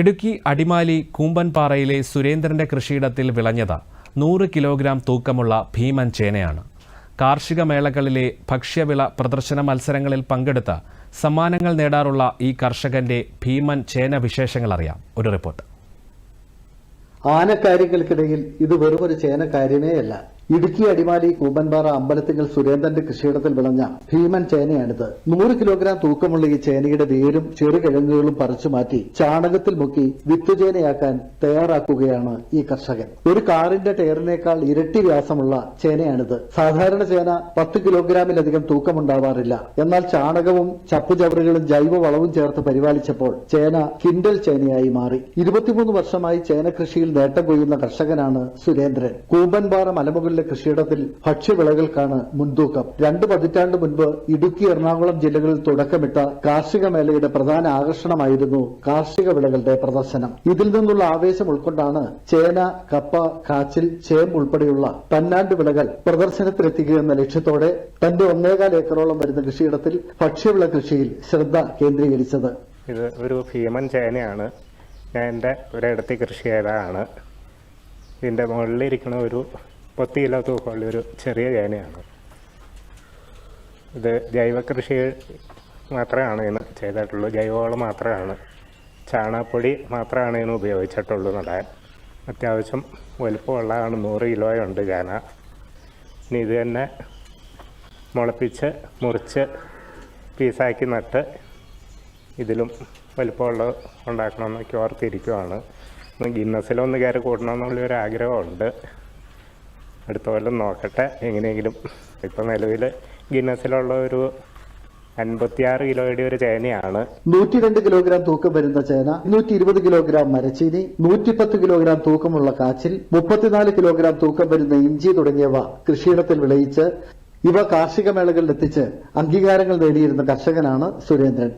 ഇടുക്കി അടിമാലി കൂമ്പൻപാറയിലെ സുരേന്ദ്രന്റെ കൃഷിയിടത്തിൽ വിളഞ്ഞത് 100 കിലോഗ്രാം തൂക്കമുള്ള ഭീമൻ ചേനയാണ്. കാർഷിക മേളകളിലെ ഭക്ഷ്യവിള പ്രദർശന മത്സരങ്ങളിൽ പങ്കെടുത്ത് സമ്മാനങ്ങൾ നേടാറുള്ള ഈ കർഷകന്റെ ഭീമൻ ചേന വിശേഷങ്ങൾ അറിയാം. ഒരു റിപ്പോർട്ട്. ആനക്കാര്യങ്ങൾക്കിടയിൽ ഇത് വെറുമൊരു ചേനക്കാര്യമേയല്ല. ഇടുക്കി അടിമാലി കൂമ്പൻപാറ അമ്പലത്തിങ്കൽ സുരേന്ദ്രന്റെ കൃഷിയിടത്തിൽ വിളഞ്ഞ ഭീമൻ ചേനയാണിത്. 100 കിലോഗ്രാം തൂക്കമുള്ള ഈ ചേനയുടെ വേരും ചെറുകിഴങ്ങുകളും പറിച്ചു മാറ്റി ചാണകത്തിൽ മുക്കി വിത്തുചേനയാക്കാൻ തയ്യാറാക്കുകയാണ് ഈ കർഷകൻ. ഒരു കാറിന്റെ ടയറിനേക്കാൾ ഇരട്ടി വ്യാസമുള്ള ചേനയാണിത്. സാധാരണ ചേന 10 കിലോഗ്രാമിലധികം തൂക്കമുണ്ടാവാറില്ല. എന്നാൽ ചാണകവും ചപ്പുചവറുകളും ജൈവവളവും ചേർത്ത് പരിപാലിച്ചപ്പോൾ ചേന കിൻഡൽ ചേനയായി മാറി. 23 വർഷമായി ചേന കൃഷിയിൽ നേട്ടം കൊയ്യുന്ന കർഷകനാണ് സുരേന്ദ്രൻ. കൂമ്പൻപാറ മലമുകളിലെ കൃഷിയിടത്തിൽ ഭക്ഷ്യവിളകൾക്കാണ് മുൻതൂക്കം. 2 പതിറ്റാണ്ട് മുൻപ് ഇടുക്കി എറണാകുളം ജില്ലകളിൽ തുടക്കമിട്ട കാർഷിക മേളയുടെ പ്രധാന ആകർഷണമായിരുന്നു കാർഷിക വിളകളുടെ പ്രദർശനം. ഇതിൽ നിന്നുള്ള ആവേശം ഉൾക്കൊണ്ടാണ് ചേന, കപ്പ, കാച്ചിൽ, ചേമ്പ് ഉൾപ്പെടെയുള്ള പന്നാണ്ട് വിളകൾ പ്രദർശനത്തിലെത്തിക്കുക എന്ന ലക്ഷ്യത്തോടെ തന്റെ 1.25 ഏക്കറോളം വരുന്ന കൃഷിയിടത്തിൽ ഭക്ഷ്യവിള കൃഷിയിൽ ശ്രദ്ധ കേന്ദ്രീകരിച്ചത്. ഇത് ഒരു ഭീമൻ ചേനയാണ്. ഞാൻ എൻ്റെ ഒരിടത്ത് കൃഷി ചെയ്തതാണ്. ഇതിൻ്റെ മുകളിലിരിക്കുന്ന ഒരു 10 കിലോ തൂക്കമുള്ള ഒരു ചെറിയ ചേനയാണ്. ഇത് ജൈവ കൃഷി മാത്രമാണ് ഇതിന് ചെയ്തിട്ടുള്ളൂ. ജൈവവളം മാത്രമാണ്, ചാണകപ്പൊടി മാത്രമാണ് ഇതിന് ഉപയോഗിച്ചിട്ടുള്ളൂ. നടാൻ അത്യാവശ്യം വലുപ്പമുള്ളതാണ്. 100 കിലോയുണ്ട് ചേന. ഇനി ഇത് തന്നെ മുളപ്പിച്ച് മുറിച്ച് പീസാക്കി നട്ട് ഇതിലും വലുപ്പമുള്ളത് ഉണ്ടാക്കണമെന്നൊക്കെ ഓർത്തിരിക്കുവാണ്. ഗിന്നസിലൊന്ന് കയറി കൂട്ടണമെന്നുള്ളൊരു ആഗ്രഹമുണ്ട്. അടുത്ത കൊല്ലം നോക്കട്ടെ എങ്ങനെയെങ്കിലും. ഇപ്പം നിലവിൽ ഗിന്നസിലുള്ള ഒരു 56 കിലോയുടെ ഒരു ചേനയാണ്. 102 കിലോഗ്രാം തൂക്കം വരുന്ന ചേന, 120 കിലോഗ്രാം മരച്ചീനി, 110 കിലോഗ്രാം തൂക്കമുള്ള കാച്ചിൽ, 34 കിലോഗ്രാം തൂക്കം വരുന്ന ഇഞ്ചി തുടങ്ങിയവ കൃഷിയിടത്തിൽ വിളയിച്ച് ഇവ കാർഷിക മേളകളിൽ എത്തിച്ച് അംഗീകാരങ്ങൾ നേടിയിരുന്ന കർഷകനാണ് സുരേന്ദ്രൻ.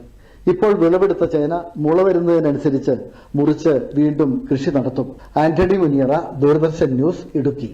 ഇപ്പോൾ വിളവെടുത്ത ചേന മുള വരുന്നതിനനുസരിച്ച് മുറിച്ച് വീണ്ടും കൃഷി നടത്തും. ആന്റണി മുനിയറ, ദൂരദർശൻ ന്യൂസ്, ഇടുക്കി.